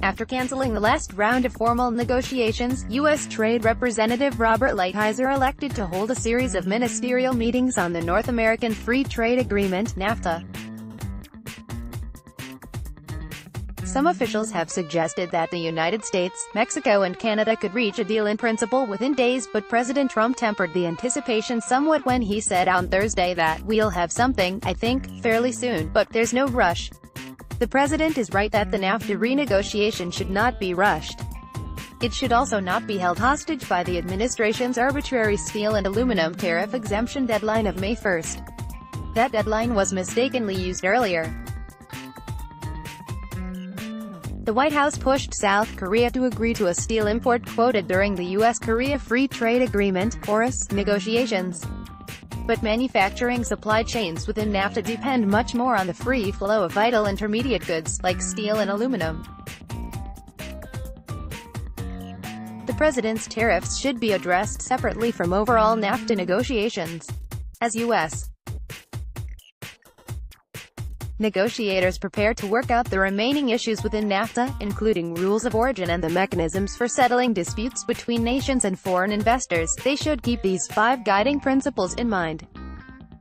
After canceling the last round of formal negotiations, U.S. Trade Representative Robert Lighthizer elected to hold a series of ministerial meetings on the North American Free Trade Agreement, NAFTA. Some officials have suggested that the United States, Mexico and Canada could reach a deal in principle within days, but President Trump tempered the anticipation somewhat when he said on Thursday that, "We'll have something, I think, fairly soon, but there's no rush." The president is right that the NAFTA renegotiation should not be rushed. It should also not be held hostage by the administration's arbitrary steel and aluminum tariff exemption deadline of May 1st. That deadline was mistakenly used earlier. The White House pushed South Korea to agree to a steel import quota during the U.S.-Korea Free Trade Agreement (KORUS) negotiations. But manufacturing supply chains within NAFTA depend much more on the free flow of vital intermediate goods, like steel and aluminum. The president's tariffs should be addressed separately from overall NAFTA negotiations. As U.S. negotiators prepare to work out the remaining issues within NAFTA, including rules of origin and the mechanisms for settling disputes between nations and foreign investors, they should keep these 5 guiding principles in mind.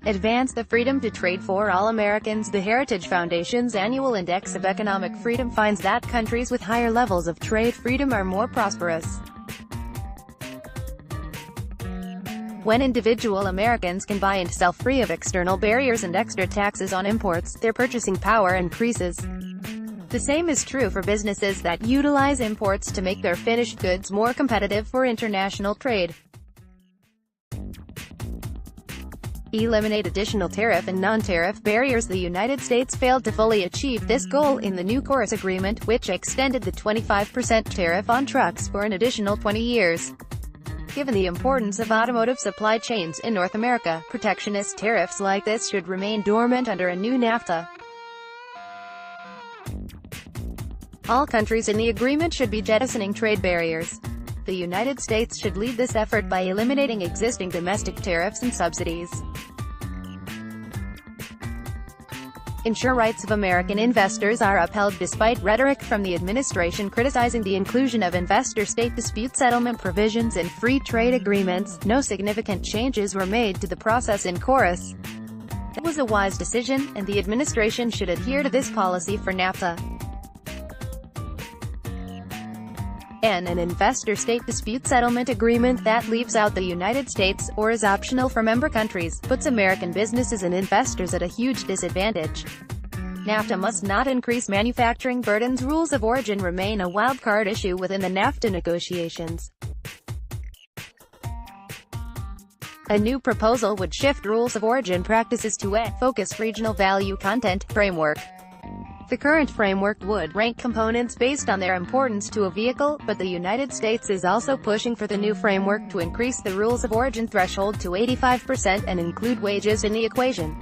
Advance the freedom to trade for all Americans. The Heritage Foundation's annual Index of Economic Freedom finds that countries with higher levels of trade freedom are more prosperous. When individual Americans can buy and sell free of external barriers and extra taxes on imports, their purchasing power increases. The same is true for businesses that utilize imports to make their finished goods more competitive for international trade. Eliminate additional tariff and non-tariff barriers. The United States failed to fully achieve this goal in the new KORUS agreement, which extended the 25% tariff on trucks for an additional 20 years. Given the importance of automotive supply chains in North America, protectionist tariffs like this should remain dormant under a new NAFTA. All countries in the agreement should be jettisoning trade barriers. The United States should lead this effort by eliminating existing domestic tariffs and subsidies. Ensure rights of American investors are upheld despite rhetoric from the administration criticizing the inclusion of investor-state dispute settlement provisions in free trade agreements. No significant changes were made to the process in KORUS. That was a wise decision, and the administration should adhere to this policy for NAFTA. An investor-state dispute settlement agreement that leaves out the United States, or is optional for member countries, puts American businesses and investors at a huge disadvantage. NAFTA must not increase manufacturing burdens. Rules of origin remain a wild-card issue within the NAFTA negotiations. A new proposal would shift rules of origin practices to a focused regional value content framework. The current framework would rank components based on their importance to a vehicle, but the United States is also pushing for the new framework to increase the rules of origin threshold to 85% and include wages in the equation.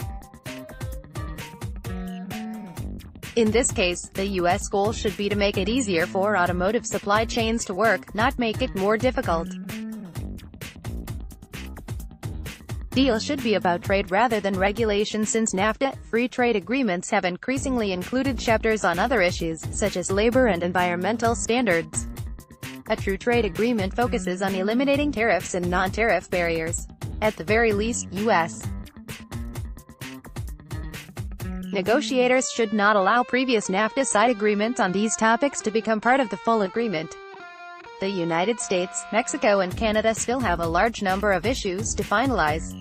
In this case, the U.S. goal should be to make it easier for automotive supply chains to work, not make it more difficult. Deals should be about trade rather than regulation. Since NAFTA, free trade agreements have increasingly included chapters on other issues, such as labor and environmental standards. A true trade agreement focuses on eliminating tariffs and non-tariff barriers. At the very least, U.S. negotiators should not allow previous NAFTA side agreements on these topics to become part of the full agreement. The United States, Mexico and Canada still have a large number of issues to finalize.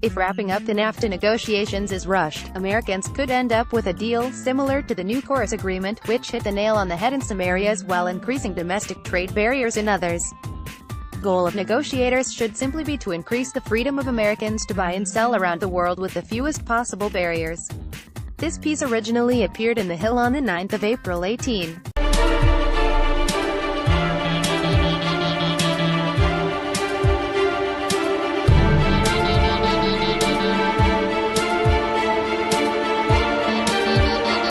If wrapping up the NAFTA negotiations is rushed, Americans could end up with a deal similar to the new KORUS agreement, which hit the nail on the head in some areas while increasing domestic trade barriers in others. The goal of negotiators should simply be to increase the freedom of Americans to buy and sell around the world with the fewest possible barriers. This piece originally appeared in The Hill on the 9th of April 18.